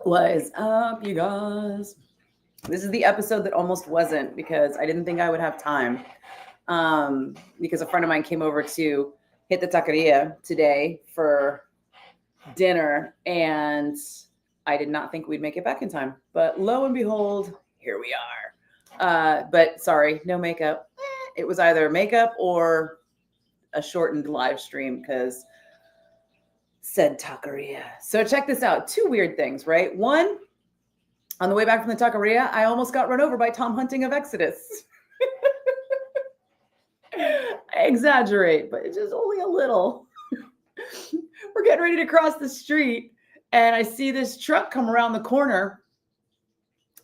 What is up, you guys? This is the episode that almost wasn't because I didn't think I would have time. Because a friend of mine came over to hit the taqueria today for dinner, and I did not think we'd make it back in time. But lo and behold, here we are. But sorry, no makeup. It was either makeup or a shortened live stream because said taqueria. So check this out. Two weird things, right? One, on the way back from the taqueria, I almost got run over by Tom Hunting of Exodus. I exaggerate, but it's just only a little. We're getting ready to cross the street, and I see this truck come around the corner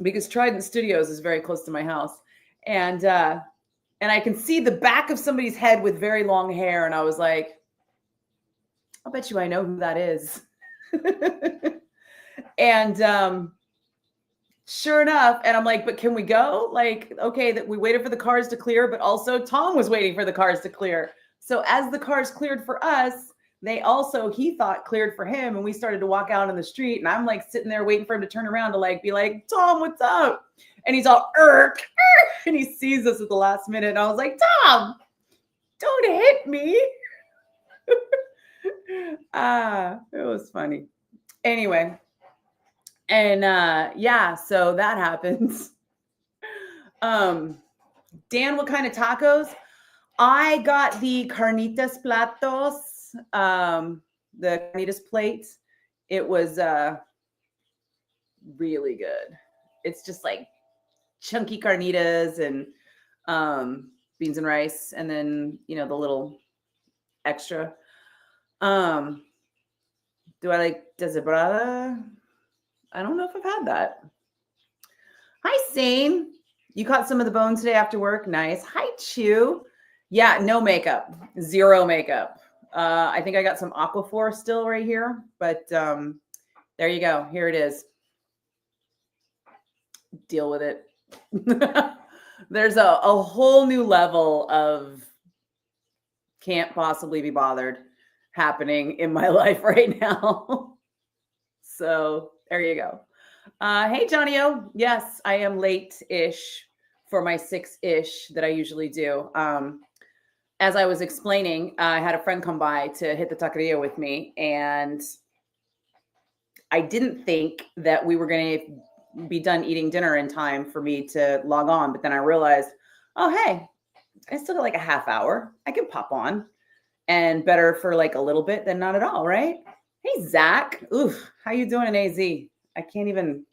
because Trident Studios is very close to my house, and I can see the back of somebody's head with very long hair, and I was like, I'll bet you I know who that is. And sure enough, and I'm like, but can we go? Like, okay, that we waited for the cars to clear, but also Tom was waiting for the cars to clear. So as the cars cleared for us, they also, he thought, cleared for him, and we started to walk out in the street, and I'm like sitting there waiting for him to turn around to like be like, Tom, what's up? And he's all and he sees us at the last minute, and I was like, Tom, don't hit me. It was funny. Anyway, and yeah, so that happens. Dan, what kind of tacos? I got the carnitas platos, the carnitas plate. It was really good. It's just like chunky carnitas and beans and rice, and then the little extra. Do I like deshebrada? I don't know if I've had that. Hi, Sane. You caught some of the bone today after work. Nice. Hi, Chew. Yeah, no makeup. Zero makeup. I think I got some Aquaphor still right here, but there you go. Here it is. Deal with it. There's a whole new level of can't possibly be bothered happening in my life right now. So there you go. Hey, Johnny O. Yes, I am late-ish for my 6-ish that I usually do. As I was explaining, I had a friend come by to hit the taqueria with me, and I didn't think that we were going to be done eating dinner in time for me to log on. But then I realized, oh, hey, I still got like a half hour. I can pop on, and better for like a little bit than not at all, right? Hey, Zach. Oof, how you doing in AZ? I can't even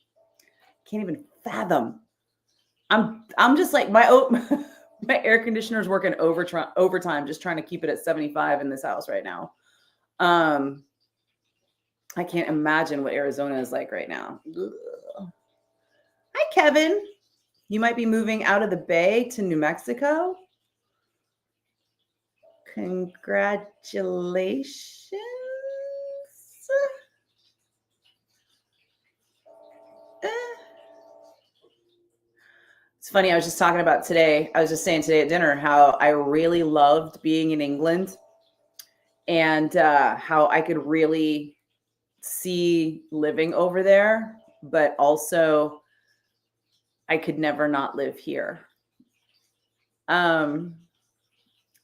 fathom. I'm just like my air conditioner's working overtime, just trying to keep it at 75 in this house right now. I can't imagine what Arizona is like right now. Ugh. Hi, Kevin. You might be moving out of the Bay to New Mexico. Congratulations. It's funny. I was just saying today at dinner how I really loved being in England, and how I could really see living over there, but also I could never not live here.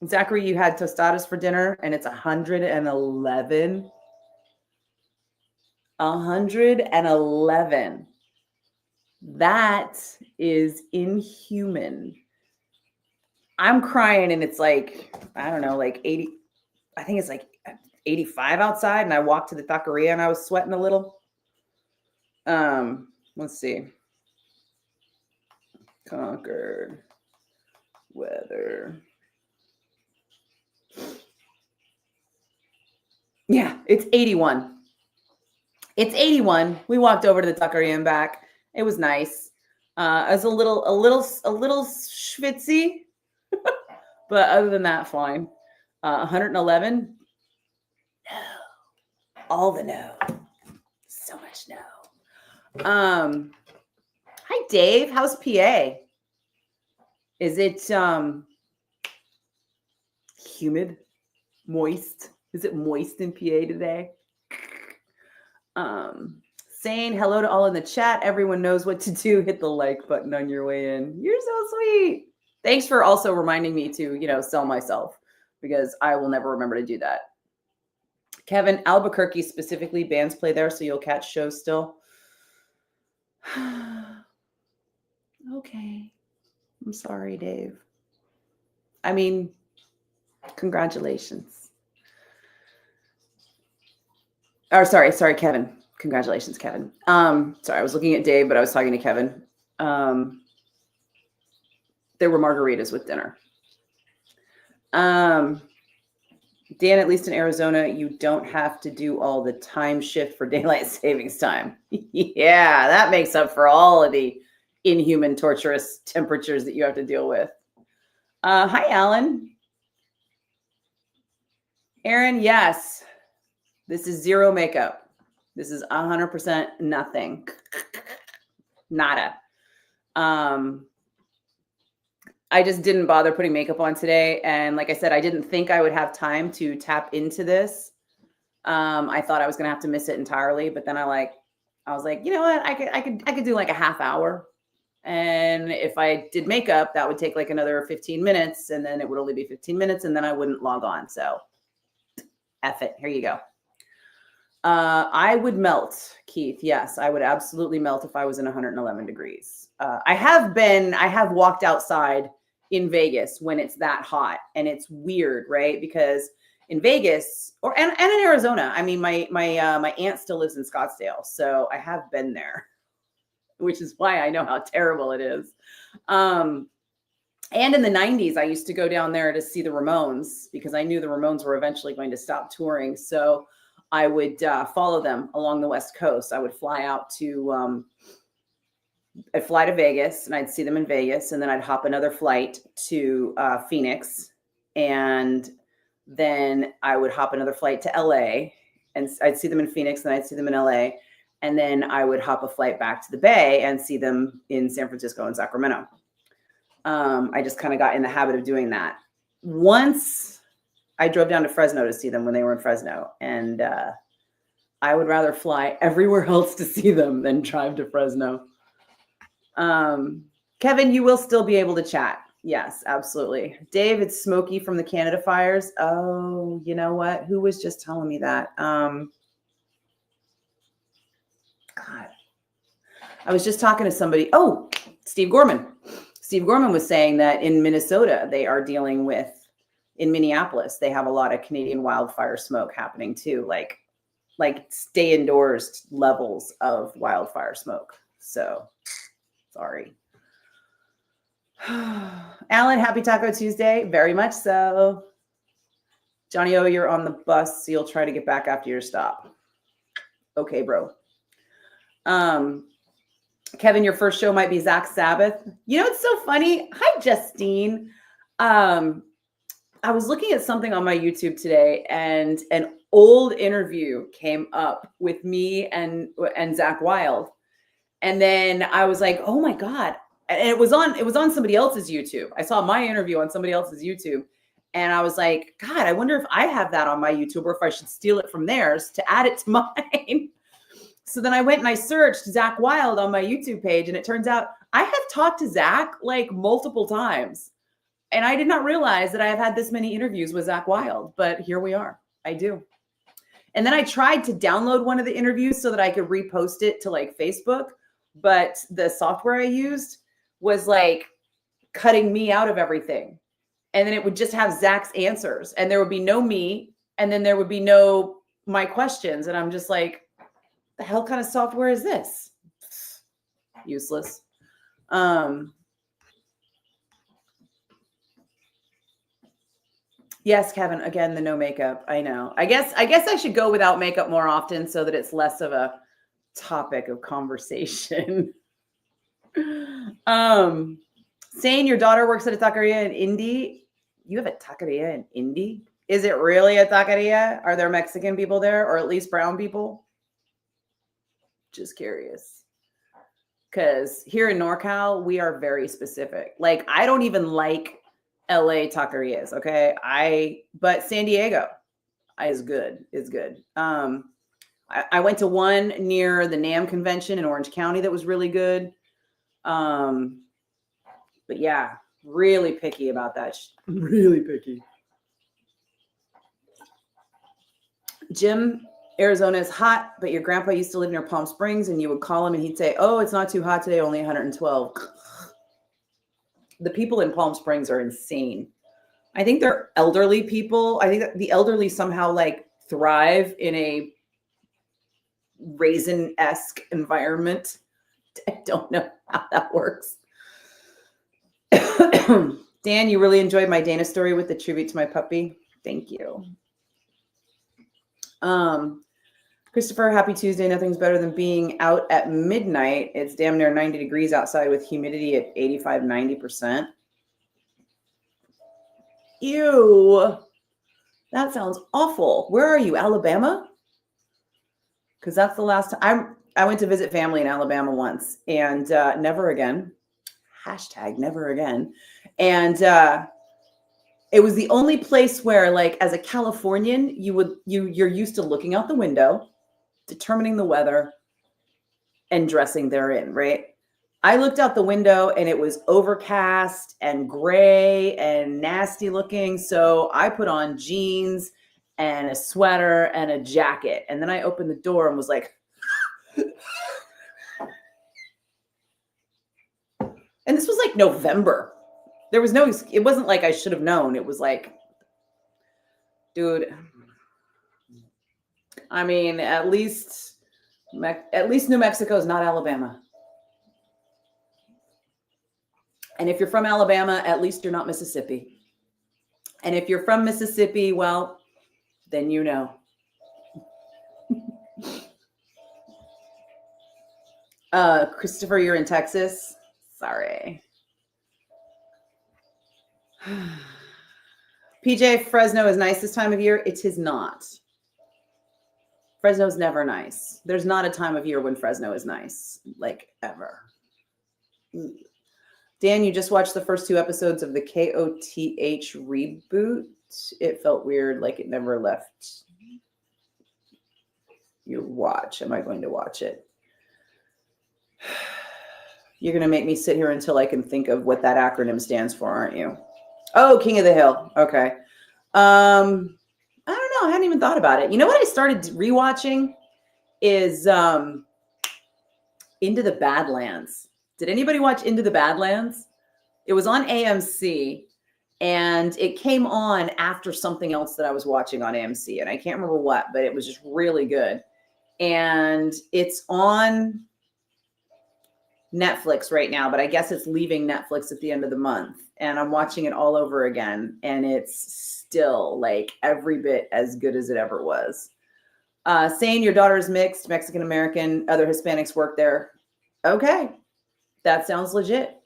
Zachary, you had tostadas for dinner, and it's 111. 111. That is inhuman. I'm crying, and it's like, I don't know, like 80. I think it's like 85 outside, and I walked to the taqueria, and I was sweating a little. Let's see. Concord weather. Yeah, it's 81. It's 81. We walked over to the taqueria and back. It was nice. I was a little schwitzy, but other than that, fine. 111. No, all the no. So much no. Hi, Dave. How's PA? Is it humid, moist? Is it moist in PA today? Saying hello to all in the chat. Everyone knows what to do. Hit the like button on your way in. You're so sweet. Thanks for also reminding me to, sell myself, because I will never remember to do that. Kevin, Albuquerque specifically, bands play there, so you'll catch shows still. Okay. I'm sorry, Dave. I mean, congratulations. Or sorry, Kevin. Congratulations, Kevin. Sorry, I was looking at Dave, but I was talking to Kevin. There were margaritas with dinner. Dan, at least in Arizona, you don't have to do all the time shift for daylight savings time. Yeah, that makes up for all of the inhuman, torturous temperatures that you have to deal with. Hi, Alan. Aaron, yes. This is zero makeup. This is 100% nothing. Nada. I just didn't bother putting makeup on today. And like I said, I didn't think I would have time to tap into this. I thought I was going to have to miss it entirely, but then I was like, you know what? I could do like a half hour. And if I did makeup, that would take like another 15 minutes, and then it would only be 15 minutes, and then I wouldn't log on. So F it. Here you go. I would melt, Keith. Yes, I would absolutely melt if I was in 111 degrees. I have walked outside in Vegas when it's that hot, and it's weird, right? Because in Vegas and in Arizona, I mean, my aunt still lives in Scottsdale, so I have been there, which is why I know how terrible it is. And in the 90s, I used to go down there to see the Ramones, because I knew the Ramones were eventually going to stop touring. So I would follow them along the West Coast. I would fly out to, I'd fly to Vegas, and I'd see them in Vegas, and then I'd hop another flight to Phoenix, and then I would hop another flight to LA, and I'd see them in Phoenix, and I'd see them in LA, and then I would hop a flight back to the Bay and see them in San Francisco and Sacramento. I just kind of got in the habit of doing that. Once I drove down to Fresno to see them when they were in Fresno, and I would rather fly everywhere else to see them than drive to Fresno. Kevin, you will still be able to chat. Yes, absolutely. Dave, it's smoky from the Canada fires. Oh, you know what? Who was just telling me that? God. I was just talking to somebody. Oh, Steve Gorman. Steve Gorman was saying that in Minnesota, they are dealing with, in Minneapolis, they have a lot of Canadian wildfire smoke happening too, like stay indoors levels of wildfire smoke. So sorry. Alan, happy Taco Tuesday. Very much so. Johnny O, you're on the bus, so you'll try to get back after your stop. Okay, bro. Kevin, your first show might be Zach Sabbath. You know, it's so funny. Hi, Justine. I was looking at something on my YouTube today, and an old interview came up with me and Zach Wild. And then I was like, oh my God. And it was on somebody else's YouTube. I saw my interview on somebody else's YouTube. And I was like, God, I wonder if I have that on my YouTube, or if I should steal it from theirs to add it to mine. So then I went and I searched Zach Wild on my YouTube page, and it turns out I have talked to Zach like multiple times. And I did not realize that I have had this many interviews with Zach Wild, but here we are. I do. And then I tried to download one of the interviews so that I could repost it to like Facebook, but the software I used was like cutting me out of everything. And then it would just have Zach's answers, and there would be no me, and then there would be no my questions. And I'm just like, the hell kind of software is this? Useless. Yes, Kevin, again, the no makeup. I know. I guess I should go without makeup more often so that it's less of a topic of conversation. Saying your daughter works at a taqueria in Indy. You have a taqueria in Indy? Is it really a taqueria? Are there Mexican people there, or at least brown people? Just curious. Because here in NorCal, we are very specific. Like, I don't even like LA taquerias, okay? But San Diego is good. I went to one near the NAMM convention in Orange County that was really good. But yeah, really picky about that. Really picky. Jim, Arizona is hot, but your grandpa used to live near Palm Springs, and you would call him and he'd say, oh, it's not too hot today, only 112. The people in Palm Springs are insane. I think they're elderly people. I think that the elderly somehow like thrive in a raisin-esque environment. I don't know how that works. Dan, you really enjoyed my Dana story with the tribute to my puppy. Thank you. Christopher, happy Tuesday. Nothing's better than being out at midnight. It's damn near 90 degrees outside with humidity at 85, 90%. Ew. That sounds awful. Where are you, Alabama? Because that's the last time I went to visit family in Alabama once, and never again. Hashtag never again. And it was the only place where, like, as a Californian, you're used to looking out the window, determining the weather, and dressing therein, right? I looked out the window and it was overcast and gray and nasty looking. So I put on jeans and a sweater and a jacket. And then I opened the door and was like, and this was like November. There was no, it wasn't like I should have known. It was like, dude, I mean, at least New Mexico is not Alabama. And if you're from Alabama, at least you're not Mississippi. And if you're from Mississippi, well, then you know. Christopher, you're in Texas. Sorry. PJ, Fresno is nice this time of year. It is not. Fresno's never nice. There's not a time of year when Fresno is nice, like ever. Dan, you just watched the first 2 episodes of the KOTH reboot. It felt weird, like it never left your watch. Am I going to watch it? You're going to make me sit here until I can think of what that acronym stands for, aren't you? Oh, King of the Hill. Okay. I don't know. I hadn't even thought about it. You know what I started rewatching is Into the Badlands. Did anybody watch Into the Badlands? It was on AMC, and it came on after something else that I was watching on AMC, and I can't remember what, but it was just really good. And it's on Netflix right now, but I guess it's leaving Netflix at the end of the month, and I'm watching it all over again, and it's still like every bit as good as it ever was. Saying your daughter is mixed, Mexican American, other Hispanics work there. Okay. That sounds legit,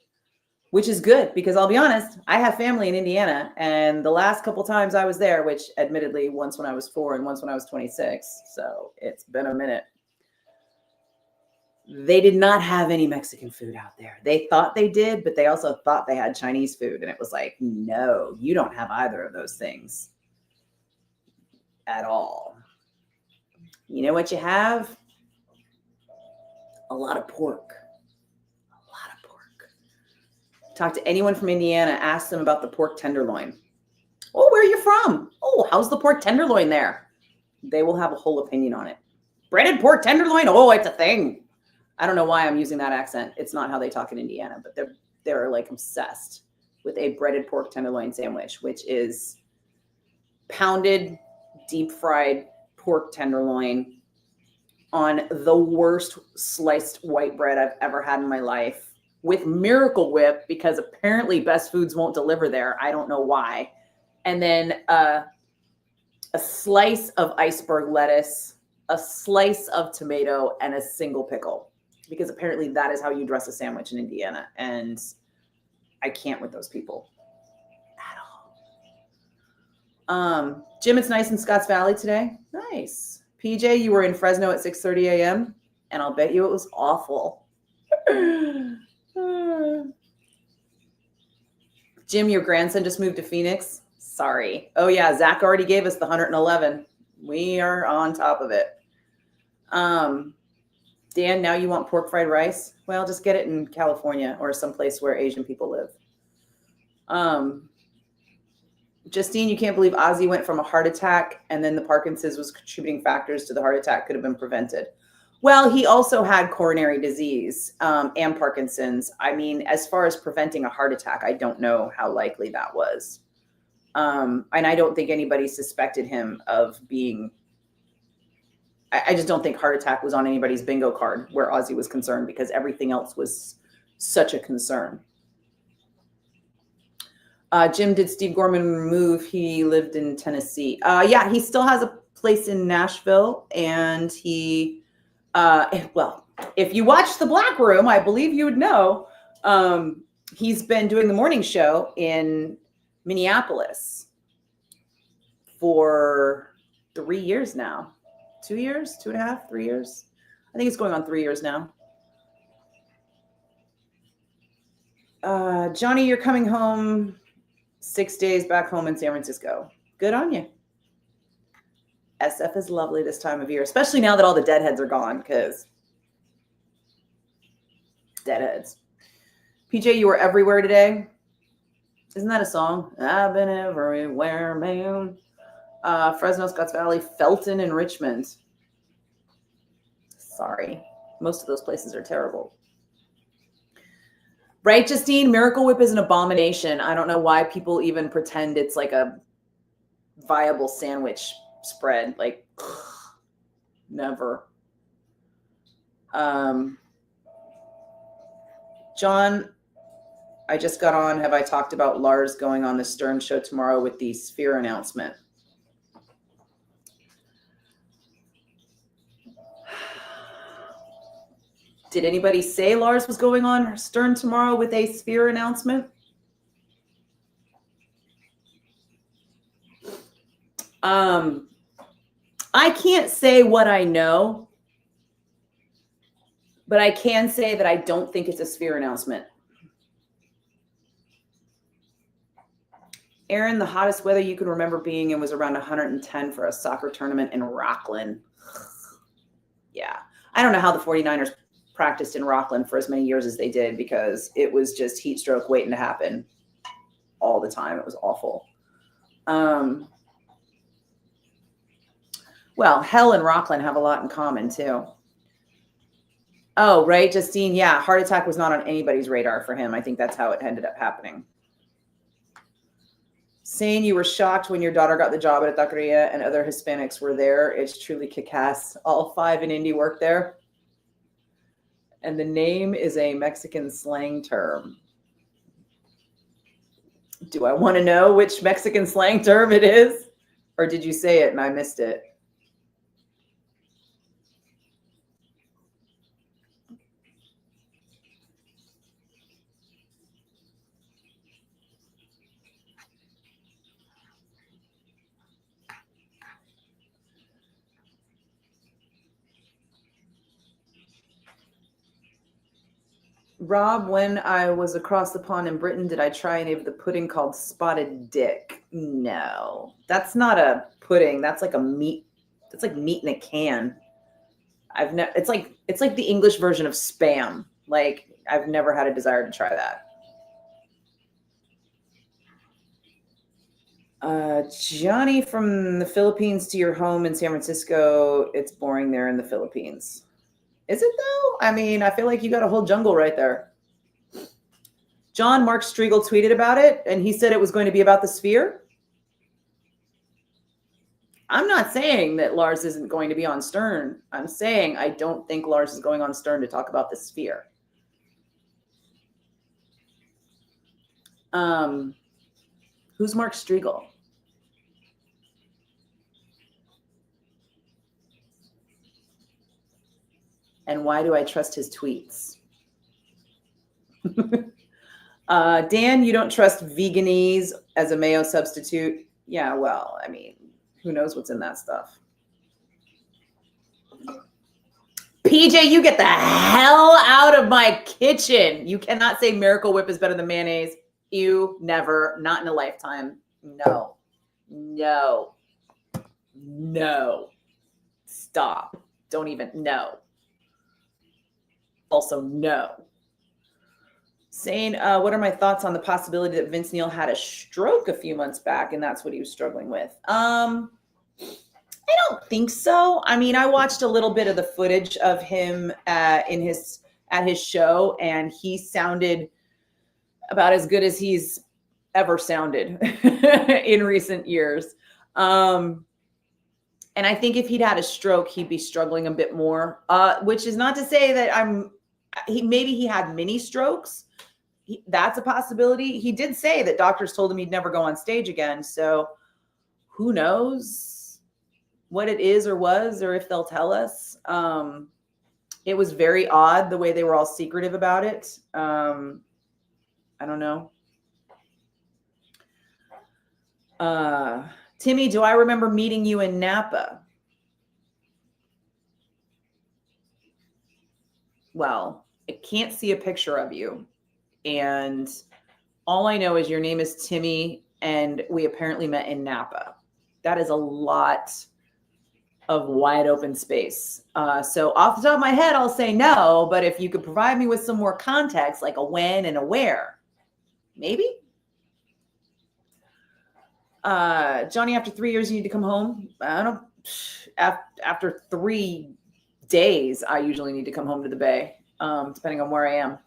which is good because I'll be honest, I have family in Indiana, and the last couple times I was there, which admittedly once when I was 4 and once when I was 26, so it's been a minute, they did not have any Mexican food out there. They thought they did, but they also thought they had Chinese food, and it was like, no, you don't have either of those things at all. You know what you have? A lot of pork. Talk to anyone from Indiana, ask them about the pork tenderloin. Oh, where are you from? Oh, how's the pork tenderloin there? They will have a whole opinion on it. Breaded pork tenderloin? Oh, it's a thing. I don't know why I'm using that accent. It's not how they talk in Indiana, but they're like obsessed with a breaded pork tenderloin sandwich, which is pounded, deep fried pork tenderloin on the worst sliced white bread I've ever had in my life, with Miracle Whip, because apparently Best Foods won't deliver there. I don't know why. And then a slice of iceberg lettuce, a slice of tomato, and a single pickle, because apparently that is how you dress a sandwich in Indiana. And I can't with those people at all. Jim, it's nice in Scotts Valley today. Nice. PJ, you were in Fresno at 6:30 a.m. and I'll bet you it was awful. Jim, your grandson just moved to Phoenix. Sorry. Oh yeah, Zach already gave us the 111. We are on top of it. Dan, now you want pork fried rice? Well, just get it in California or someplace where Asian people live. Justine, you can't believe Ozzy went from a heart attack and then the Parkinson's was contributing factors to the heart attack could have been prevented. Well, he also had coronary disease and Parkinson's. I mean, as far as preventing a heart attack, I don't know how likely that was. And I don't think anybody suspected him of being, I just don't think heart attack was on anybody's bingo card where Ozzy was concerned because everything else was such a concern. Jim, did Steve Gorman move? He lived in Tennessee. Yeah, he still has a place in Nashville. And he, well, if you watch The Black Room, I believe you would know, he's been doing the morning show in Minneapolis for 3 years now. 2 years, 2.5, 3 years. I think it's going on 3 years now. Johnny, you're coming home 6 days back home in San Francisco. Good on you. SF is lovely this time of year, especially now that all the deadheads are gone, because deadheads. PJ, you were everywhere today. Isn't that a song? I've been everywhere, man. Fresno, Scotts Valley, Felton, and Richmond. Sorry. Most of those places are terrible. Right, Justine? Miracle Whip is an abomination. I don't know why people even pretend it's like a viable sandwich spread. Like, never. John, I just got on. Have I talked about Lars going on the Stern show tomorrow with the Sphere announcement? Did anybody say Lars was going on Stern tomorrow with a Sphere announcement? I can't say what I know, but I can say that I don't think it's a Sphere announcement. Aaron, the hottest weather you can remember being in was around 110 for a soccer tournament in Rockland. Yeah. I don't know how the 49ers practiced in Rockland for as many years as they did because it was just heat stroke waiting to happen all the time. It was awful. Well, hell and Rockland have a lot in common too. Oh, right, Justine. Yeah, heart attack was not on anybody's radar for him. I think that's how it ended up happening. Saying you were shocked when your daughter got the job at a taqueria and other Hispanics were there. It's truly kick-ass. All 5 in Indy work there. And the name is a Mexican slang term. Do I want to know which Mexican slang term it is? Or did you say it and I missed it? Rob, when I was across the pond in Britain, did I try any of the pudding called spotted dick? No, that's not a pudding. That's like a meat. That's like meat in a can. It's like the English version of Spam. Like I've never had a desire to try that. Johnny, from the Philippines to your home in San Francisco, it's boring there in the Philippines. Is it though? I mean, I feel like you got a whole jungle right there. John, Mark Striegel tweeted about it, and he said it was going to be about the Sphere. I'm not saying that Lars isn't going to be on Stern. I'm saying I don't think Lars is going on Stern to talk about the Sphere. Who's Mark Striegel? And why do I trust his tweets? Dan, you don't trust veganese as a mayo substitute? Yeah, well, I mean, who knows what's in that stuff? PJ, you get the hell out of my kitchen. You cannot say Miracle Whip is better than mayonnaise. Ew, never, not in a lifetime. No. Stop. Don't even know. Also, no. Saying, what are my thoughts on the possibility that Vince Neil had a stroke a few months back and that's what he was struggling with? I don't think so. I mean, I watched a little bit of the footage of him at his show, and he sounded about as good as he's ever sounded in recent years. And I think if he'd had a stroke, he'd be struggling a bit more, which is not to say that maybe he had mini strokes. That's a possibility. He did say that doctors told him he'd never go on stage again. So who knows what it is or was, or if they'll tell us. It was very odd the way they were all secretive about it. I don't know. Timmy, do I remember meeting you in Napa? Well, I can't see a picture of you. And all I know is your name is Timmy, and we apparently met in Napa. That is a lot of wide open space. So off the top of my head, I'll say no, but if you could provide me with some more context, like a when and a where, maybe. Johnny, after 3 years, you need to come home. I don't know. After 3 days, I usually need to come home to the Bay, depending on where I am.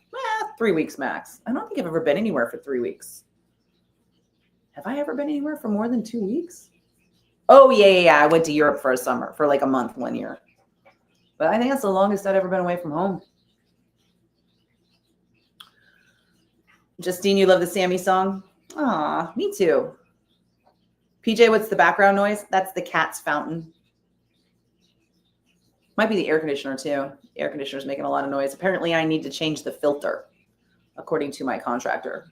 3 weeks max. I don't think I've ever been anywhere for 3 weeks. Have I ever been anywhere for more than 2 weeks? Oh, yeah. I went to Europe for a summer, for like a month 1 year. But I think that's the longest I've ever been away from home. Justine, you love the Sammy song? Aw, me too. PJ, what's the background noise? That's the cat's fountain. Might be the air conditioner too. The air conditioner's making a lot of noise. Apparently I need to change the filter, according to my contractor.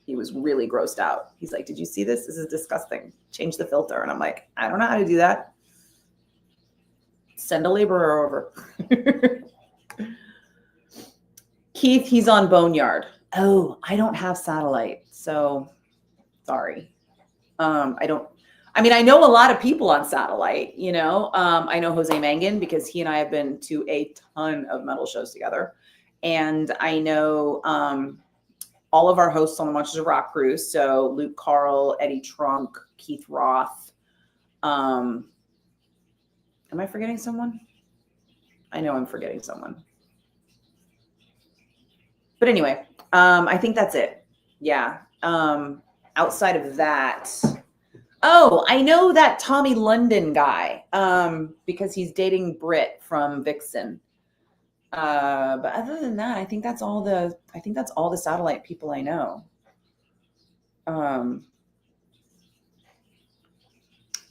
He was really grossed out. He's like, did you see this? This is disgusting. Change the filter. And I'm like, I don't know how to do that. Send a laborer over. Keith, he's on Boneyard. Oh, I don't have satellite. So sorry. I know a lot of people on satellite, I know Jose Mangan because he and I have been to a ton of metal shows together. And I know, all of our hosts on the Monsters of Rock cruise. So Luke Carl, Eddie Trunk, Keith Roth. Am I forgetting someone? I know I'm forgetting someone. But anyway, I think that's it. Yeah. Outside of that, I know that Tommy London guy, because he's dating Britt from Vixen. But other than that, I think that's all the satellite people I know.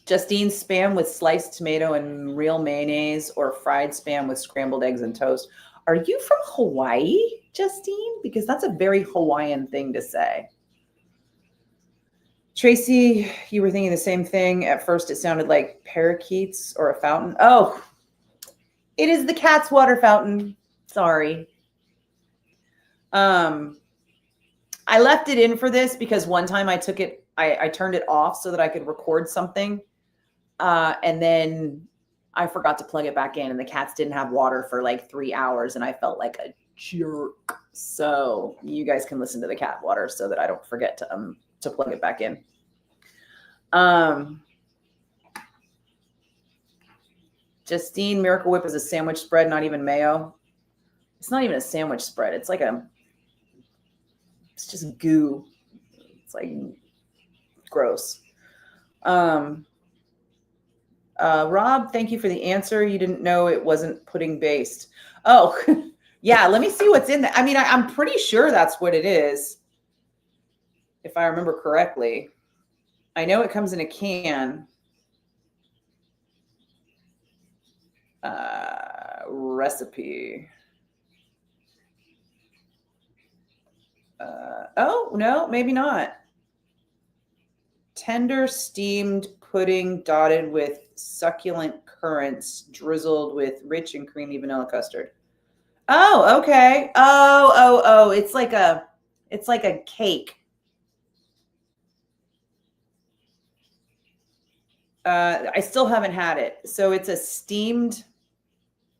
Justine, spam with sliced tomato and real mayonnaise, or fried spam with scrambled eggs and toast. Are you from Hawaii, Justine? Because that's a very Hawaiian thing to say. Tracy, you were thinking the same thing. At first, it sounded like parakeets or a fountain. Oh, it is the cat's water fountain. Sorry. I left it in for this because one time I took it, I turned it off so that I could record something. And then I forgot to plug it back in, and the cats didn't have water for like 3 hours, and I felt like a jerk. So you guys can listen to the cat water so that I don't forget to plug it back in. Justine, Miracle Whip is a sandwich spread, not even mayo. It's not even a sandwich spread. It's just goo. It's like gross. Rob, thank you for the answer. You didn't know it wasn't pudding based. Oh, yeah. Let me see what's in there. I mean, I'm pretty sure that's what it is, if I remember correctly. I know it comes in a can. Recipe. Oh, no, maybe not. Tender steamed pudding dotted with succulent currants drizzled with rich and creamy vanilla custard. Oh, okay. Oh. It's like a cake. I still haven't had it. So it's a steamed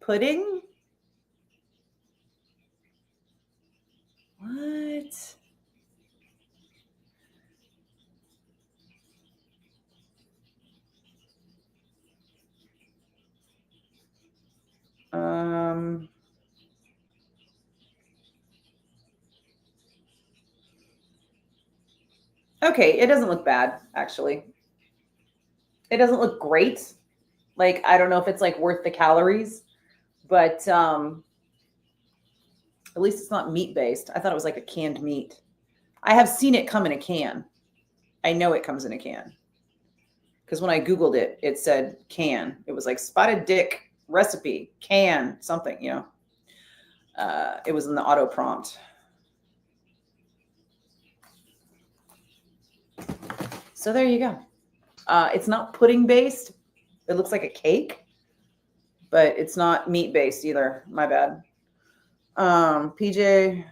Pudding? What? Okay, it doesn't look bad, actually. It doesn't look great. Like, I don't know if it's like worth the calories, but at least it's not meat based. I thought it was like a canned meat. I have seen it come in a can. I know it comes in a can. Because when I Googled it, it said can. It was like spotted dick recipe, can, something, you know. It was in the auto prompt. So there you go. It's not pudding based. It looks like a cake, but it's not meat based either. My bad. PJ,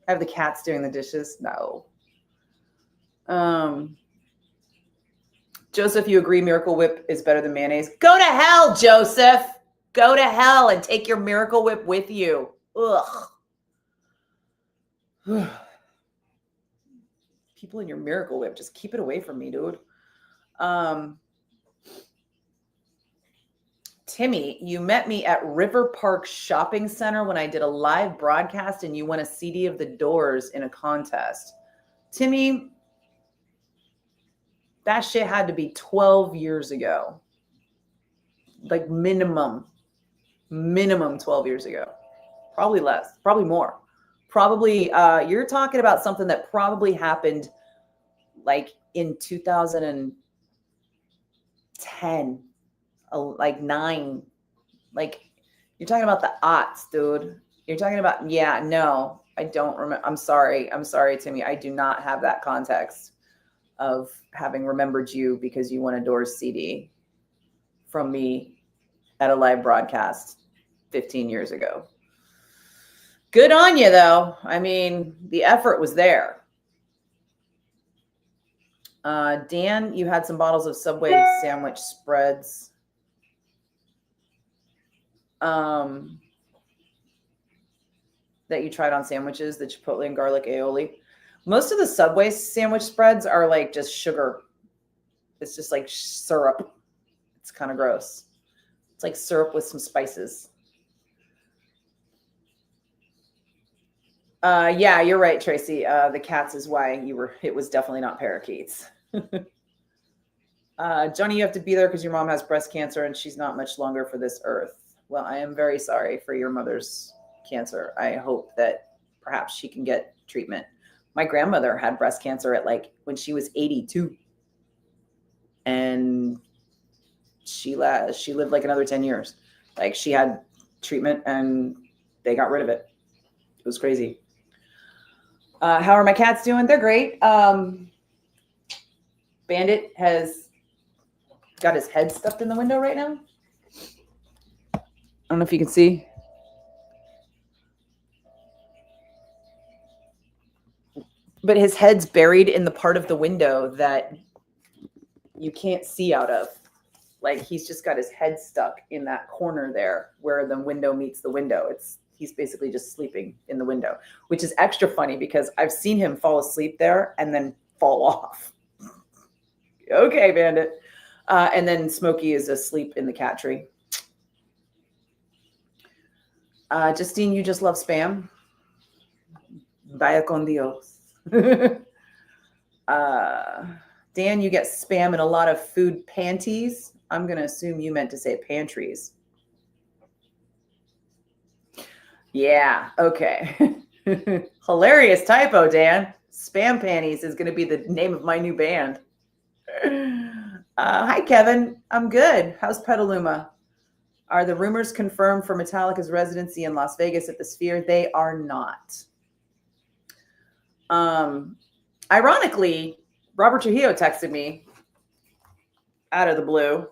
I have the cats doing the dishes. No. Joseph, you agree Miracle Whip is better than mayonnaise? Go to hell, Joseph. Go to hell and take your Miracle Whip with you. Ugh. People in your Miracle Whip, just keep it away from me, dude. Timmy, you met me at River Park Shopping Center when I did a live broadcast and you won a CD of The Doors in a contest. Timmy, that shit had to be 12 years ago. Like minimum 12 years ago. Probably less, probably more. Probably, you're talking about something that probably happened like in 2010, like 9. Like, you're talking about the aughts, dude. You're talking about, yeah, no, I don't remember. I'm sorry, Timmy. I do not have that context of having remembered you because you won a Doors CD from me at a live broadcast 15 years ago. Good on you, though. I mean, the effort was there. Dan, you had some bottles of Subway sandwich spreads. That you tried on sandwiches, the chipotle and garlic aioli. Most of the Subway sandwich spreads are like just sugar. It's just like syrup. It's kind of gross. It's like syrup with some spices. Yeah, you're right, Tracy. The cats is why it was definitely not parakeets. Johnny, you have to be there because your mom has breast cancer and she's not much longer for this earth. Well, I am very sorry for your mother's cancer. I hope that perhaps she can get treatment. My grandmother had breast cancer at like when she was 82. And she lived like another 10 years. Like, she had treatment and they got rid of it. It was crazy. How are my cats doing? They're great. Bandit has got his head stuffed in the window right now. I don't know if you can see. But his head's buried in the part of the window that you can't see out of. Like, he's just got his head stuck in that corner there where the window meets the window. He's basically just sleeping in the window, which is extra funny because I've seen him fall asleep there and then fall off. Okay, Bandit. And then Smokey is asleep in the cat tree. Justine, you just love spam. Vaya con Dios. Dan, you get spam in a lot of food panties. I'm going to assume you meant to say pantries. Yeah, okay. Hilarious typo, Dan. Spam panties is going to be the name of my new band. Hi, Kevin. I'm good. How's Petaluma? Are the rumors confirmed for Metallica's residency in Las Vegas at the Sphere? They are not. Ironically, Robert Trujillo texted me out of the blue.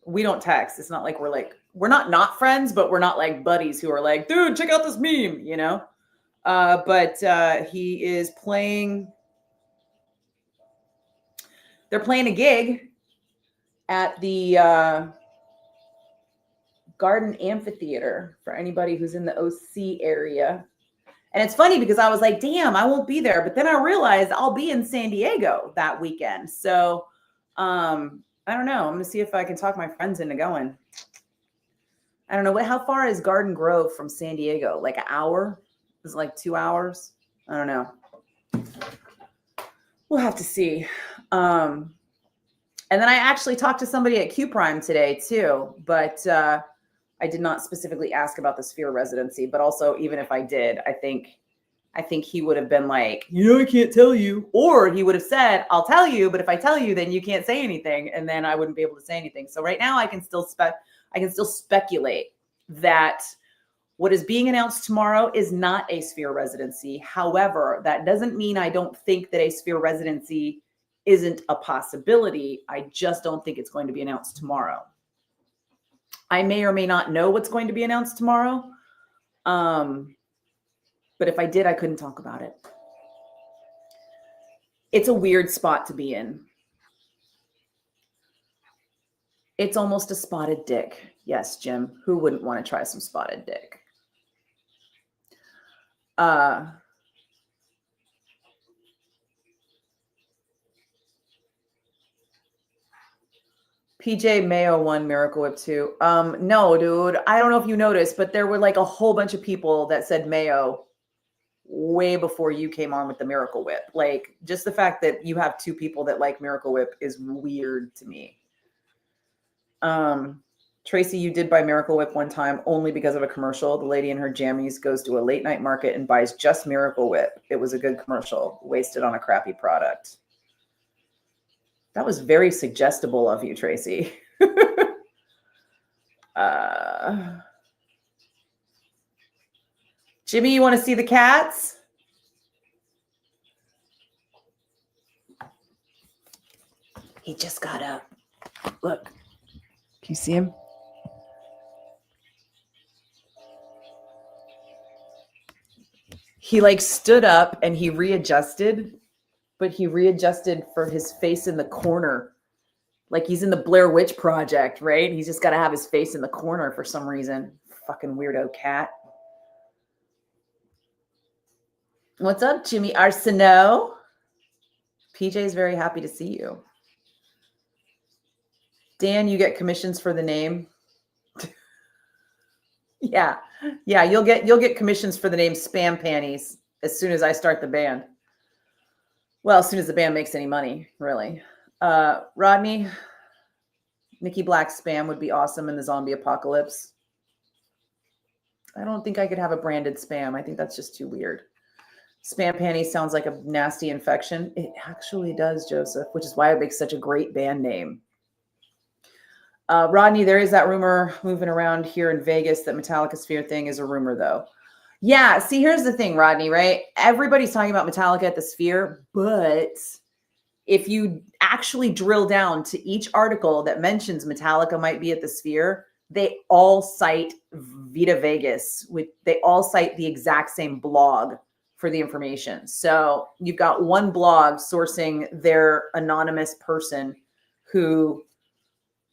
We don't text. It's not like we're not friends, but we're not like buddies who are like, dude, check out this meme, you know? But he is playing. They're playing a gig at the Garden Amphitheater for anybody who's in the OC area. And it's funny because I was like, damn, I won't be there. But then I realized I'll be in San Diego that weekend. So I don't know. I'm going to see if I can talk my friends into going. I don't know. How far is Garden Grove from San Diego? Like an hour? Is it like 2 hours? I don't know. We'll have to see. And then I actually talked to somebody at Q Prime today too, but I did not specifically ask about the Sphere residency, but also even if I did, I think he would have been like, I can't tell you. Or he would have said, I'll tell you, but if I tell you, then you can't say anything. And then I wouldn't be able to say anything. So right now I can still speculate that what is being announced tomorrow is not a Sphere residency. However, that doesn't mean I don't think that a Sphere residency isn't a possibility. I just don't think it's going to be announced tomorrow. I may or may not know what's going to be announced tomorrow. But if I did, I couldn't talk about it. It's a weird spot to be in. It's almost a spotted dick. Yes, Jim. Who wouldn't want to try some spotted dick? PJ Mayo won Miracle Whip too. No, dude. I don't know if you noticed, but there were like a whole bunch of people that said Mayo way before you came on with the Miracle Whip. Like, just the fact that you have two people that like Miracle Whip is weird to me. Tracy, you did buy Miracle Whip one time only because of a commercial. The lady in her jammies goes to a late night market and buys just Miracle Whip. It was a good commercial, wasted on a crappy product. That was very suggestible of you, Tracy. Jimmy, you want to see the cats? He just got up. Look. Can you see him? He like stood up and he readjusted, but he readjusted for his face in the corner. Like he's in the Blair Witch Project, right? He's just got to have his face in the corner for some reason. Fucking weirdo cat. What's up, Jimmy Arsenault? PJ is very happy to see you. Dan, you get commissions for the name. Yeah, you'll get commissions for the name Spam Panties as soon as I start the band. Well, as soon as the band makes any money, really. Rodney, Nikki Black Spam would be awesome in the zombie apocalypse. I don't think I could have a branded Spam. I think that's just too weird. Spam Panties sounds like a nasty infection. It actually does, Joseph, which is why it makes such a great band name. Rodney, there is that rumor moving around here in Vegas that Metallica Sphere thing is a rumor, though. Yeah, see, here's the thing, Rodney, right? Everybody's talking about Metallica at the Sphere, but if you actually drill down to each article that mentions Metallica might be at the Sphere, they all cite Vita Vegas. They all cite the exact same blog for the information. So you've got one blog sourcing their anonymous person who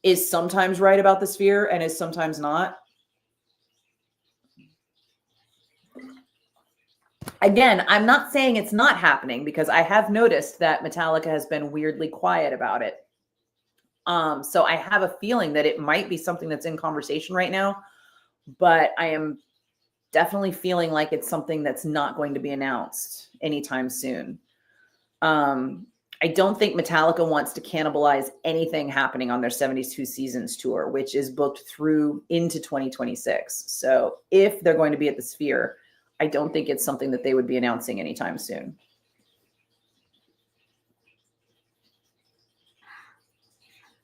is sometimes right about the Sphere and is sometimes not. Again, I'm not saying it's not happening because I have noticed that Metallica has been weirdly quiet about it. So I have a feeling that it might be something that's in conversation right now, but I am definitely feeling like it's something that's not going to be announced anytime soon. I don't think Metallica wants to cannibalize anything happening on their 72 Seasons tour, which is booked through into 2026. So if they're going to be at the Sphere, I don't think it's something that they would be announcing anytime soon.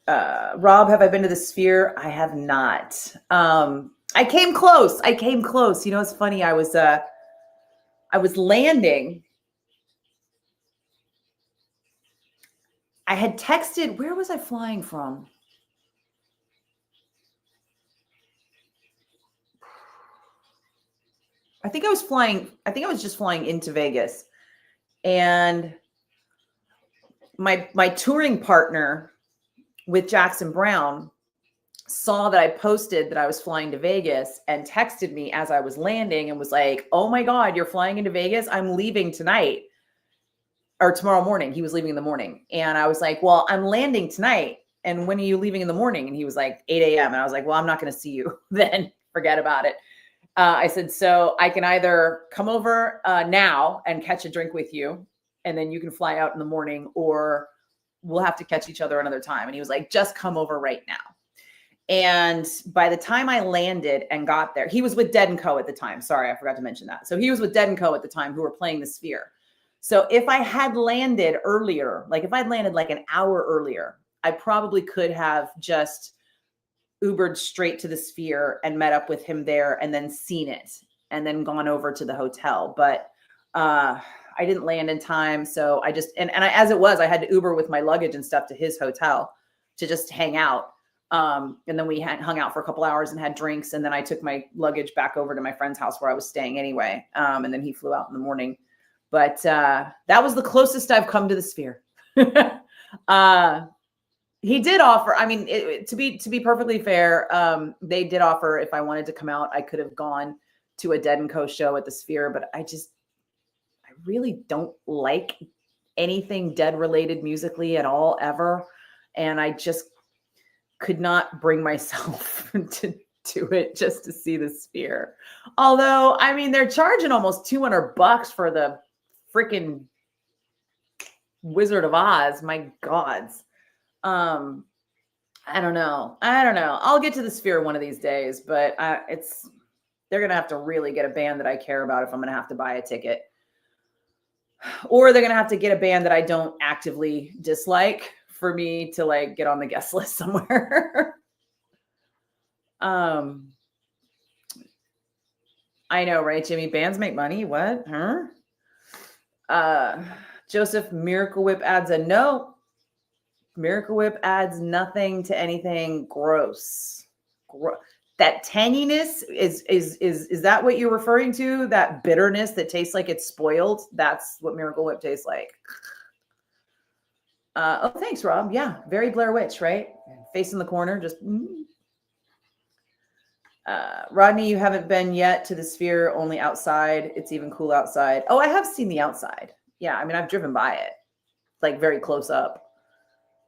Rob, have I been to the Sphere? I have not. I came close. You know, it's funny. I was landing. I had texted, where was I flying from? I think I was just flying into Vegas. And my touring partner with Jackson Brown saw that I posted that I was flying to Vegas and texted me as I was landing and was like, "Oh my God, you're flying into Vegas? I'm leaving tonight or tomorrow morning." He was leaving in the morning. And I was like, "Well, I'm landing tonight. And when are you leaving in the morning?" And he was like, 8 a.m. And I was like, "Well, I'm not going to see you then. Forget about it." I said, "So I can either come over now and catch a drink with you, and then you can fly out in the morning, or we'll have to catch each other another time." And he was like, "Just come over right now." And by the time I landed and got there, he was with Dead & Co. at the time. Sorry, I forgot to mention that. So he was with Dead & Co. at the time, who were playing the Sphere. So if I had landed earlier, like if I'd landed like an hour earlier, I probably could have just Ubered straight to the Sphere and met up with him there and then seen it and then gone over to the hotel. But I didn't land in time. So I just, and as it was, I had to Uber with my luggage and stuff to his hotel to just hang out. And then we hung out for a couple hours and had drinks. And then I took my luggage back over to my friend's house where I was staying anyway. And then he flew out in the morning. But that was the closest I've come to the Sphere. He did offer, I mean, to be perfectly fair, they did offer if I wanted to come out, I could have gone to a Dead & Co. show at the Sphere, but I really don't like anything Dead related musically at all, ever. And I just could not bring myself to do it just to see the Sphere. Although, I mean, they're charging almost $200 for the freaking Wizard of Oz. My gods. I don't know. I'll get to the Sphere one of these days, but they're going to have to really get a band that I care about if I'm going to have to buy a ticket. Or they're going to have to get a band that I don't actively dislike for me to like get on the guest list somewhere. I know, right, Jimmy? Bands make money. What? Huh? Joseph, Miracle Whip adds a no. Miracle Whip adds nothing to anything gross. That tanginess is that what you're referring to? That bitterness that tastes like it's spoiled? That's what Miracle Whip tastes like. Oh, thanks, Rob. Yeah, very Blair Witch, right? Face in the corner, just. Rodney, you haven't been yet to the Sphere, only outside. It's even cool outside. Oh, I have seen the outside. Yeah, I mean, I've driven by it, like very close up.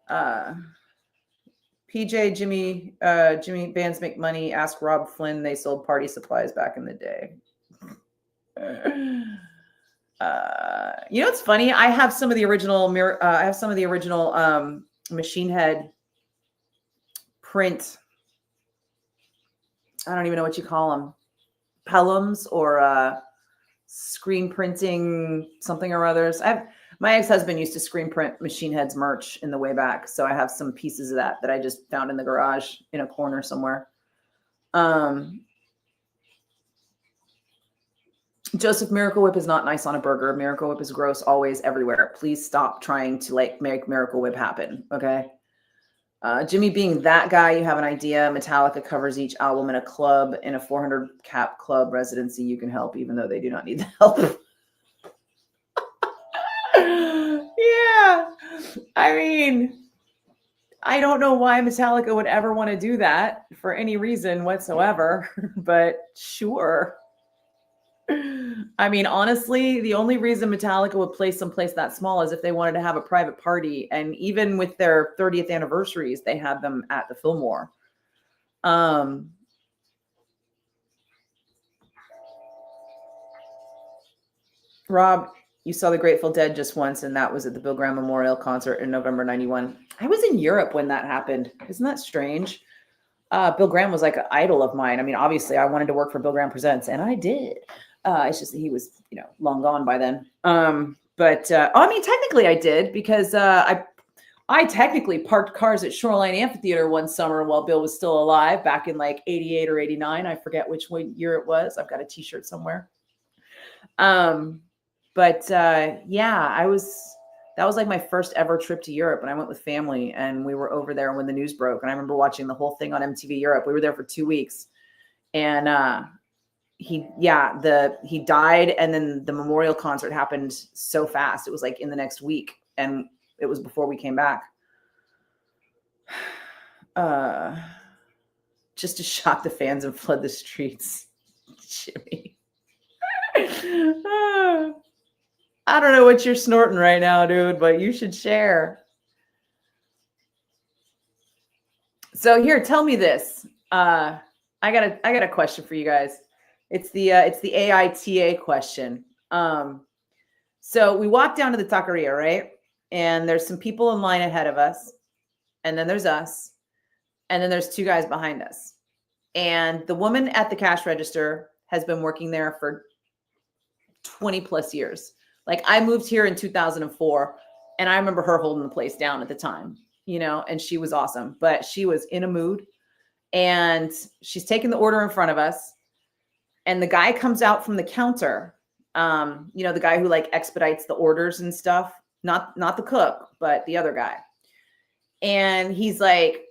PJ, Jimmy, bands make money. Ask Rob Flynn. They sold party supplies back in the day. You know, it's funny. I have some of the original Machine Head print. I don't even know what you call them. Pellums or screen printing something or others. My ex-husband used to screen print Machine Head's merch in the way back. So I have some pieces of that I just found in the garage in a corner somewhere. Joseph, Miracle Whip is not nice on a burger. Miracle Whip is gross always, everywhere. Please stop trying to like make Miracle Whip happen. Okay. Jimmy, being that guy, you have an idea. Metallica covers each album in a club. In a 400 cap club residency, you can help, even though they do not need the help. Yeah. I mean, I don't know why Metallica would ever want to do that for any reason whatsoever, but sure. I mean, honestly, the only reason Metallica would play someplace that small is if they wanted to have a private party. And even with their 30th anniversaries, they had them at the Fillmore. Rob, you saw the Grateful Dead just once, and that was at the Bill Graham Memorial concert in November 91. I was in Europe when that happened. Isn't that strange? Bill Graham was like an idol of mine. I mean, obviously, I wanted to work for Bill Graham Presents, and I did. It's just that he was, long gone by then. I mean, technically I did, because I technically parked cars at Shoreline Amphitheater one summer while Bill was still alive, back in like 88 or 89. I forget which year it was. I've got a t-shirt somewhere. Yeah, that was like my first ever trip to Europe, and I went with family, and we were over there when the news broke. And I remember watching the whole thing on MTV Europe. We were there for 2 weeks, and he died, and then the memorial concert happened so fast. It was like in the next week, and it was before we came back. just to shock the fans and flood the streets. Jimmy. I don't know what you're snorting right now, dude, but you should share. So here, tell me this. I got a question for you guys. It's the AITA question. So we walk down to the taqueria, right? And there's some people in line ahead of us, and then there's us, and then there's two guys behind us. And the woman at the cash register has been working there for 20 plus years. Like, I moved here in 2004, and I remember her holding the place down at the time, you know, and she was awesome, but she was in a mood, and she's taking the order in front of us. And the guy comes out from the counter, you know, the guy who like expedites the orders and stuff, not the cook, but the other guy. And he's like,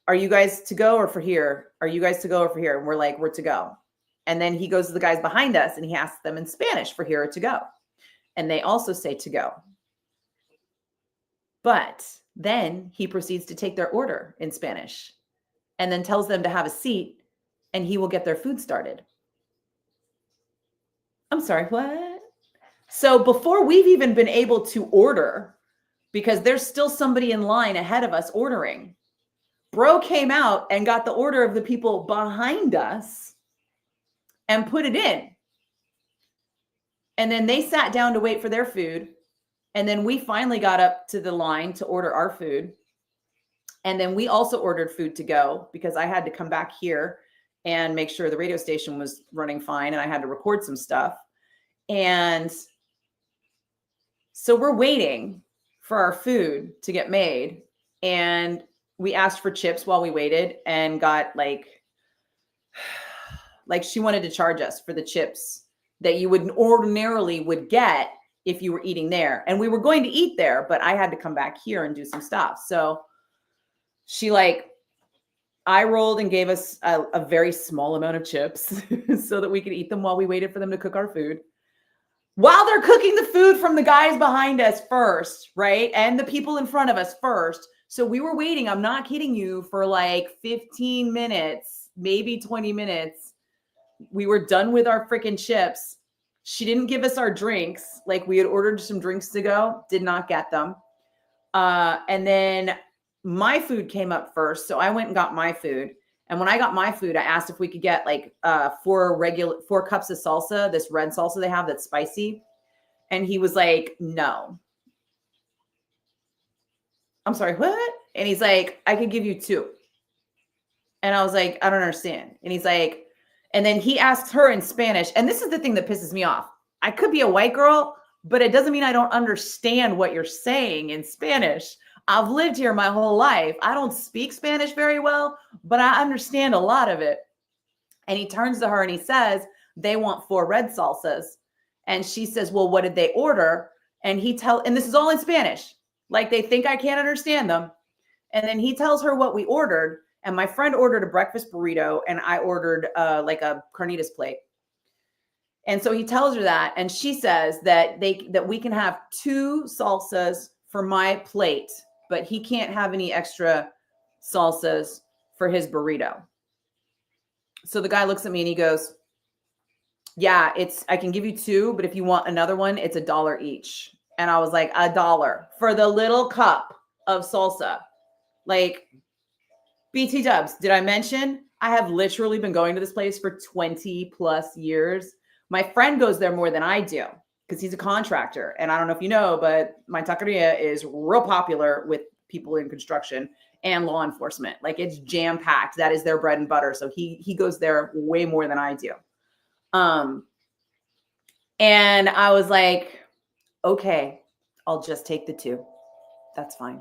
are you guys to go or for here? Are you guys to go or for here? And we're like, we're to go. And then he goes to the guys behind us and he asks them in Spanish for here or to go. And they also say to go. But then he proceeds to take their order in Spanish and then tells them to have a seat and he will get their food started. I'm sorry, what? So before we've even been able to order, because there's still somebody in line ahead of us ordering, bro came out and got the order of the people behind us and put it in. And then they sat down to wait for their food. And then we finally got up to the line to order our food. And then we also ordered food to go because I had to come back here and make sure the radio station was running fine. And I had to record some stuff. And so we're waiting for our food to get made. And we asked for chips while we waited and got like she wanted to charge us for the chips that you would ordinarily would get if you were eating there. And we were going to eat there, but I had to come back here and do some stuff. So she I rolled and gave us a very small amount of chips so that we could eat them while we waited for them to cook our food. While they're cooking the food from the guys behind us first, right? And the people in front of us first. So we were waiting, I'm not kidding you, for like 15 minutes, maybe 20 minutes. We were done with our freaking chips. She didn't give us our drinks. Like, we had ordered some drinks to go, did not get them. And then my food came up first. So I went and got my food. And when I got my food, I asked if we could get like 4 cups of salsa, this red salsa they have that's spicy. And he was like, no. I'm sorry, what? And he's like, I could give you 2. And I was like, I don't understand. And he's like, and then he asks her in Spanish. And this is the thing that pisses me off. I could be a white girl, but it doesn't mean I don't understand what you're saying in Spanish. I've lived here my whole life. I don't speak Spanish very well, but I understand a lot of it. And he turns to her and he says, they want 4 red salsas. And she says, well, what did they order? And and this is all in Spanish. Like, they think I can't understand them. And then he tells her what we ordered. And my friend ordered a breakfast burrito and I ordered like a carnitas plate. And so he tells her that, and she says that we can have 2 salsas for my plate, but he can't have any extra salsas for his burrito. So the guy looks at me and he goes, yeah, I can give you 2, but if you want another one, it's $1 each. And I was like, $1 for the little cup of salsa. Like, BT dubs, did I mention I have literally been going to this place for 20 plus years? My friend goes there more than I do because he's a contractor. And I don't know if you know, but my taqueria is real popular with people in construction and law enforcement. Like, it's jam packed. That is their bread and butter. So he goes there way more than I do. And I was like, okay, I'll just take the 2. That's fine.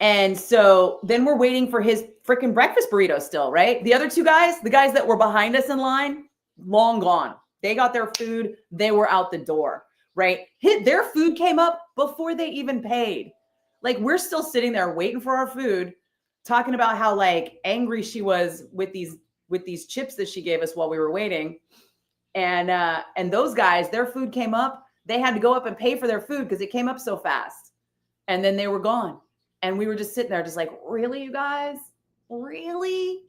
And so then we're waiting for his freaking breakfast burrito still, right? The other 2 guys, the guys that were behind us in line, long gone. They got their food. They were out the door, right? Their food came up before they even paid. Like, we're still sitting there waiting for our food, talking about how like angry she was with these chips that she gave us while we were waiting. And those guys, their food came up. They had to go up and pay for their food because it came up so fast. And then they were gone. And we were just sitting there just like, really, you guys? Really?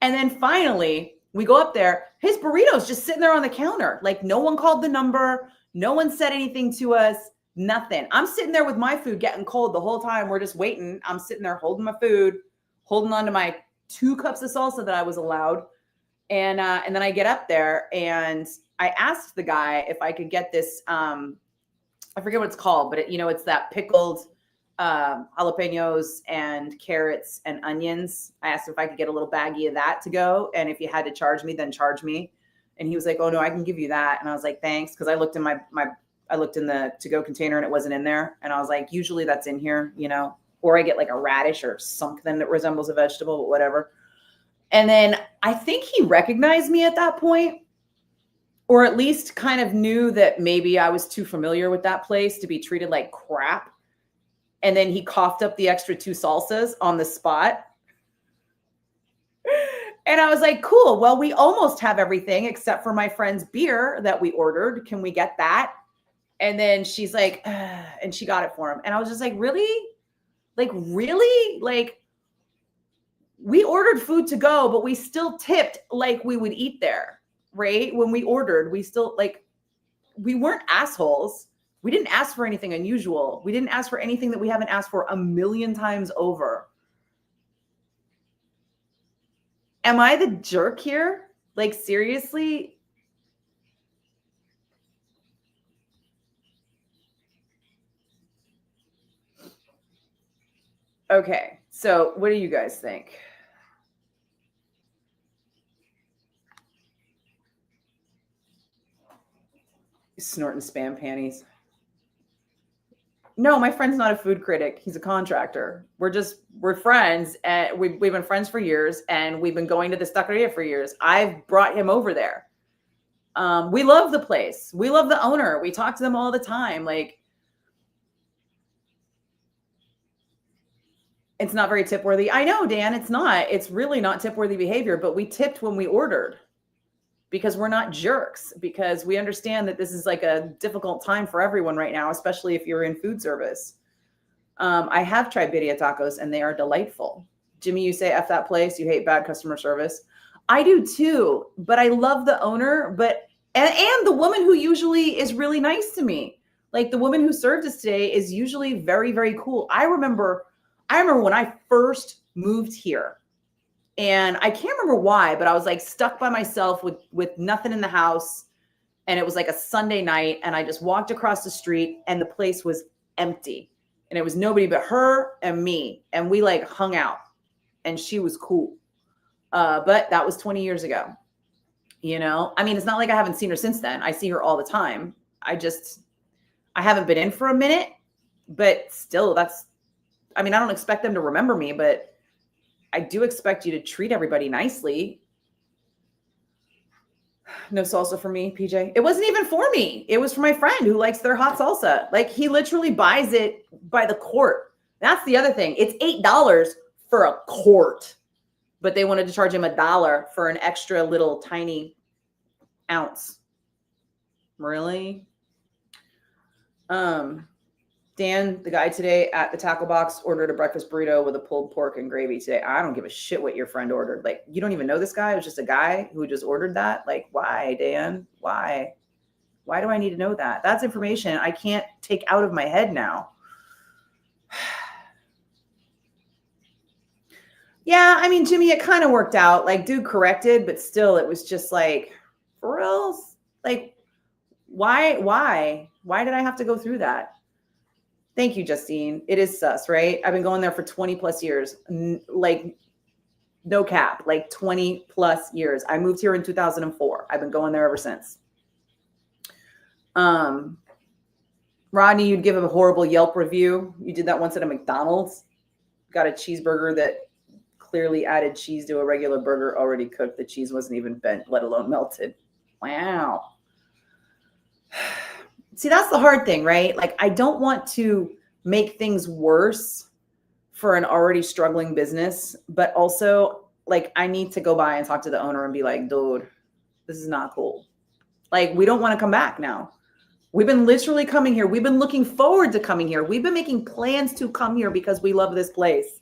And then finally, we go up there. His burrito's just sitting there on the counter. Like, no one called the number. No one said anything to us. Nothing. I'm sitting there with my food getting cold the whole time. We're just waiting. I'm sitting there holding my food, holding on to my 2 cups of salsa that I was allowed. And then I get up there and I asked the guy if I could get this, I forget what it's called, but it's that pickled jalapenos and carrots and onions. I asked if I could get a little baggie of that to go. And if you had to charge me, then charge me. And he was like, oh no, I can give you that. And I was like, thanks. Cause I looked in I looked in the to-go container and it wasn't in there. And I was like, usually that's in here, or I get like a radish or something that resembles a vegetable, but whatever. And then I think he recognized me at that point, or at least kind of knew that maybe I was too familiar with that place to be treated like crap. And then he coughed up the extra 2 salsas on the spot. And I was like, cool. Well, we almost have everything except for my friend's beer that we ordered. Can we get that? And then she's like, and she got it for him. And I was just like, really? Like, really? Like, we ordered food to go, but we still tipped like we would eat there, right? When we ordered, we still, like, we weren't assholes. We didn't ask for anything unusual. We didn't ask for anything that we haven't asked for a million times over. Am I the jerk here? Like, seriously? Okay, so what do you guys think? Snorting spam panties. No, my friend's not a food critic. He's a contractor. We're friends, and we've been friends for years, and we've been going to this taqueria for years. I've brought him over there. We love the place. We love the owner. We talk to them all the time. Like, it's not very tip worthy. I know, Dan, it's not. It's really not tip worthy behavior, but we tipped when we ordered because we're not jerks, because we understand that this is like a difficult time for everyone right now, especially if you're in food service. I have tried birria tacos and they are delightful. Jimmy, you say F that place. You hate bad customer service. I do too, but I love the owner, and the woman who usually is really nice to me. Like, the woman who served us today is usually very, very cool. I remember when I first moved here, and I can't remember why, but I was like stuck by myself with nothing in the house. And it was like a Sunday night, and I just walked across the street and the place was empty. And it was nobody but her and me. And we like hung out, and she was cool. But that was 20 years ago. I mean, it's not like I haven't seen her since then. I see her all the time. I haven't been in for a minute, but still I don't expect them to remember me, but I do expect you to treat everybody nicely. No salsa for me, PJ. It wasn't even for me. It was for my friend who likes their hot salsa. Like, he literally buys it by the quart. That's the other thing. It's $8 for a quart, but they wanted to charge him $1 for an extra little tiny ounce. Really? Dan, the guy today at the tackle box, ordered a breakfast burrito with a pulled pork and gravy today. I don't give a shit what your friend ordered. Like, you don't even know this guy. It was just a guy who just ordered that. Like, why, Dan? Why? Why do I need to know that? That's information I can't take out of my head now. Yeah, I mean, Jimmy, it kind of worked out. Like, dude corrected, but still, it was just like, for reals? Like, why did I have to go through that? Thank you, Justine. It is sus, right? I've been going there for 20 plus years. Like, no cap, like 20 plus years. I moved here in 2004. I've been going there ever since. Rodney, you'd give him a horrible Yelp review. You did that once at a McDonald's. Got a cheeseburger that clearly added cheese to a regular burger already cooked. The cheese wasn't even bent, let alone melted. Wow. See, that's the hard thing, right? Like, I don't want to make things worse for an already struggling business, but also, like, I need to go by and talk to the owner and be like, dude, this is not cool. Like, we don't want to come back now. We've been literally coming here. We've been looking forward to coming here. We've been making plans to come here because we love this place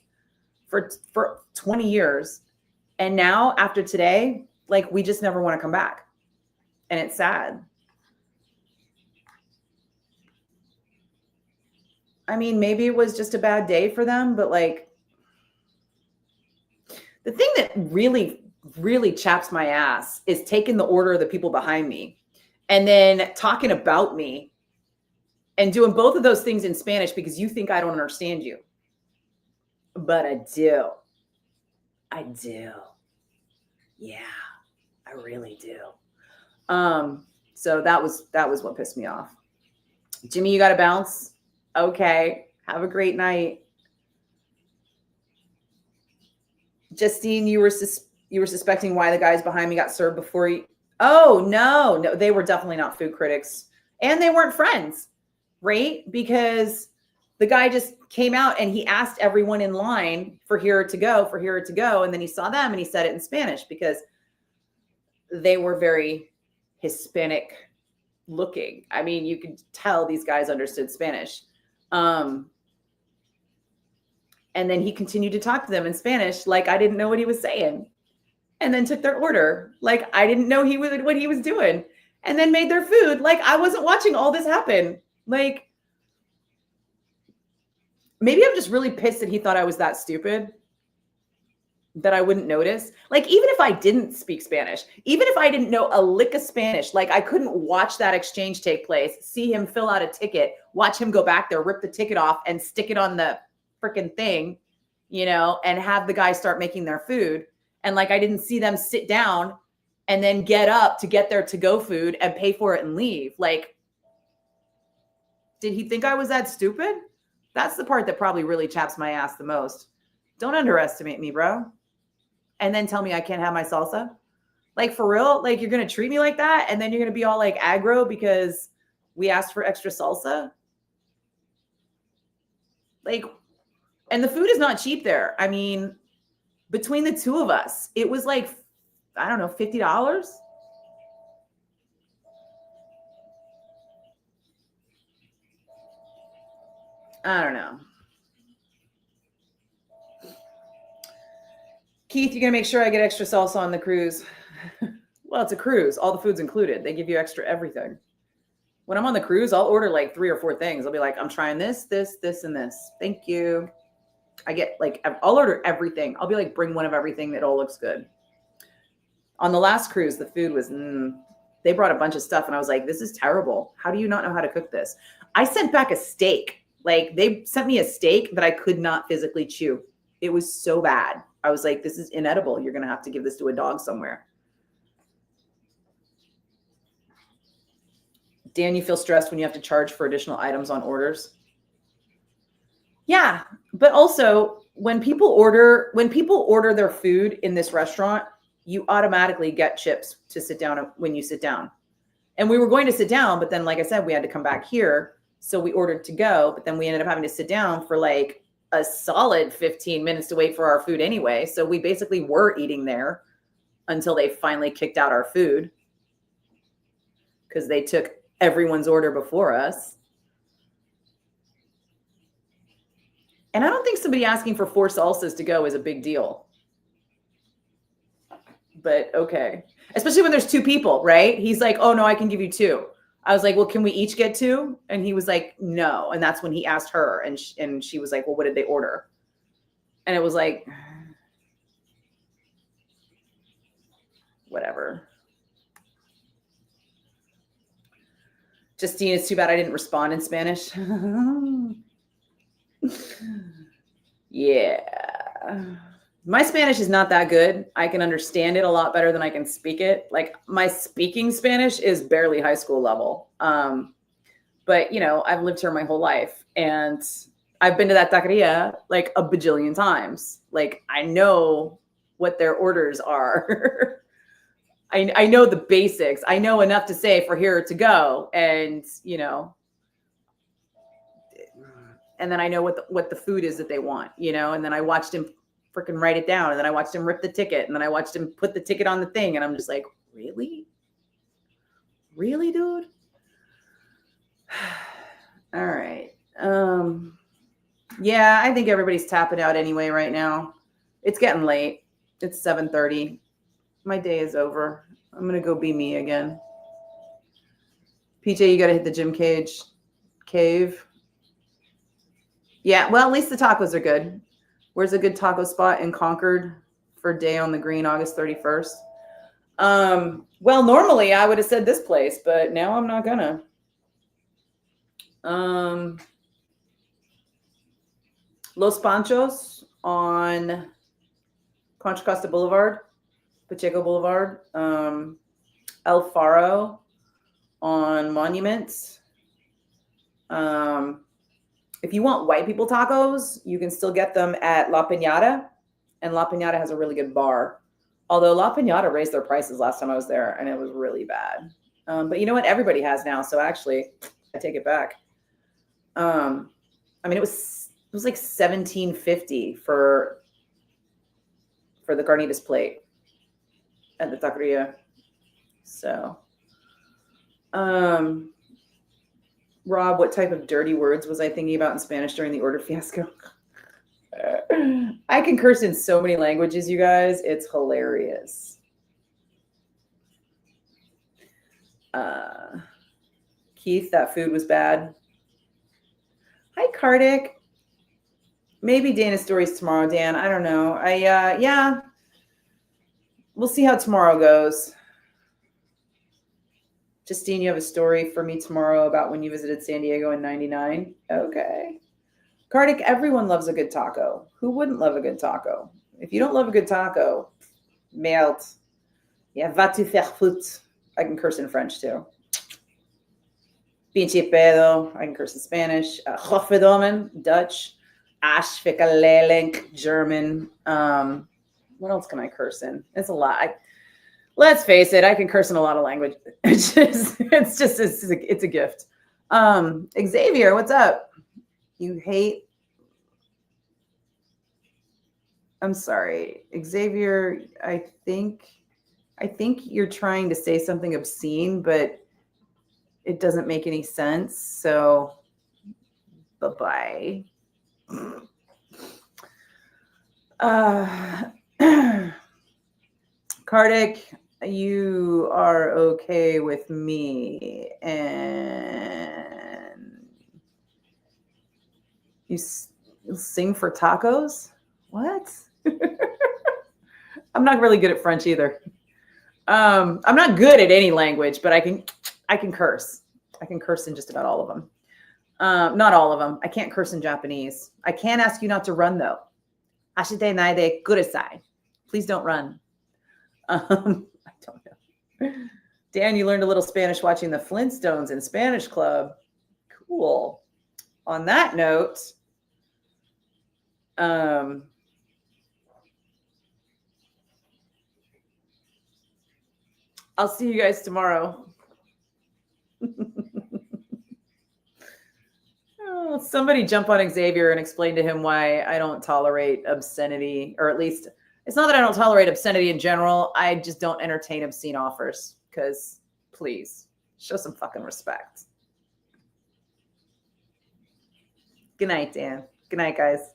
for 20 years. And now after today, like we just never want to come back. And it's sad. I mean, maybe it was just a bad day for them, but like the thing that really, really chaps my ass is taking the order of the people behind me and then talking about me and doing both of those things in Spanish because you think I don't understand you. But I do. I do. Yeah, I really do. So that was what pissed me off. Jimmy, you got to bounce. Okay. Have a great night. Justine, you were suspecting why the guys behind me got served before you. Oh, no, they were definitely not food critics. And they weren't friends, right? Because the guy just came out and he asked everyone in line for here to go. And then he saw them and he said it in Spanish because they were very Hispanic looking. I mean, you could tell these guys understood Spanish. And then he continued to talk to them in Spanish like I didn't know what he was saying. And then took their order like I didn't know what he was doing. And then made their food like I wasn't watching all this happen. Like, maybe I'm just really pissed that he thought I was that stupid that I wouldn't notice. Like, even if I didn't speak Spanish, even if I didn't know a lick of Spanish, like I couldn't watch that exchange take place, see him fill out a ticket, watch him go back there, rip the ticket off and stick it on the freaking thing, and have the guy start making their food. And like, I didn't see them sit down and then get up to get their to-go food and pay for it and leave. Like, did he think I was that stupid? That's the part that probably really chaps my ass the most. Don't underestimate me, bro. And then tell me I can't have my salsa. Like, for real? Like, you're going to treat me like that? And then you're going to be all like aggro because we asked for extra salsa? Like, and the food is not cheap there. I mean, between the two of us, it was like, I don't know, $50. I don't know. Keith, you're going to make sure I get extra salsa on the cruise. Well, it's a cruise. All the food's included. They give you extra everything. When I'm on the cruise, I'll order like 3 or 4 things. I'll be like, I'm trying this, this, this, and this. Thank you. I get like, I'll order everything. I'll be like, bring one of everything that all looks good. On the last cruise, the food was, they brought a bunch of stuff and I was like, this is terrible. How do you not know how to cook this? I sent back a steak. Like, they sent me a steak that I could not physically chew. It was so bad. I was like, this is inedible. You're going to have to give this to a dog somewhere. Dan, you feel stressed when you have to charge for additional items on orders? Yeah, but also when people order their food in this restaurant, you automatically get chips to sit down when you sit down. And we were going to sit down, but then, like I said, we had to come back here. So we ordered to go, but then we ended up having to sit down for like a solid 15 minutes to wait for our food anyway. So we basically were eating there until they finally kicked out our food because they took everyone's order before us. And I don't think somebody asking for 4 salsas to go is a big deal. But okay. Especially when there's 2 people, right? He's like, oh no, I can give you 2. I was like, well, can we each get 2? And he was like, no. And that's when he asked her and she was like, well, what did they order? And it was like, whatever. Justine, it's too bad I didn't respond in Spanish. Yeah. My Spanish is not that good. I can understand it a lot better than I can speak it. Like, my speaking Spanish is barely high school level. But I've lived here my whole life and I've been to that taqueria like a bajillion times. Like, I know what their orders are. I know the basics. I know enough to say for here to go. And, and then I know what the food is that they want, and then I watched him freaking write it down. And then I watched him rip the ticket. And then I watched him put the ticket on the thing. And I'm just like, really? Really, dude? All right. Yeah, I think everybody's tapping out anyway right now. It's getting late. It's 7:30. My day is over. I'm going to go be me again. PJ, you got to hit the gym cave. Yeah, well, at least the tacos are good. Where's a good taco spot in Concord for Day on the Green, August 31st? Well, normally I would have said this place, but now I'm not gonna. Los Panchos on Contra Costa Boulevard, Pacheco Boulevard. El Faro on Monument. If you want white people tacos, you can still get them at La Piñata, and La Piñata has a really good bar. Although La Piñata raised their prices last time I was there, and it was really bad. But you know what? Everybody has now, so actually, I take it back. I mean, it was like $17.50 for the carnitas plate at the taqueria. So, Rob, what type of dirty words was I thinking about in Spanish during the order fiasco? I can curse in so many languages, you guys. It's hilarious. Keith, that food was bad. Hi, Kartik. Maybe Dana's stories tomorrow, Dan. I don't know. Yeah. We'll see how tomorrow goes. Justine, you have a story for me tomorrow about when you visited San Diego in 99? Okay. Kartik, everyone loves a good taco. Who wouldn't love a good taco? If you don't love a good taco, merde. Yeah, va tu faire foot. I can curse in French too. Pinche pedo. I can curse in Spanish. Hofedomen, Dutch. Ashfikalelink, German. What else can I curse in? It's a lot. Let's face it, I can curse in a lot of language. It's a gift. Xavier, what's up? You hate. I'm sorry, Xavier. I think you're trying to say something obscene, but it doesn't make any sense. So, bye-bye. Kartik, you are okay with me, and you sing for tacos? What? I'm not really good at French either. I'm not good at any language, but I can curse. I can curse in just about all of them. Not all of them. I can't curse in Japanese. I can ask you not to run though. Ashite naide kudasai. Please don't run. I don't know. Dan, you learned a little Spanish watching the Flintstones in Spanish Club. Cool. On that note, I'll see you guys tomorrow. Somebody jump on Xavier and explain to him why I don't tolerate obscenity, or at least it's not that I don't tolerate obscenity in general. I just don't entertain obscene offers because please show some fucking respect. Good night, Dan. Good night, guys.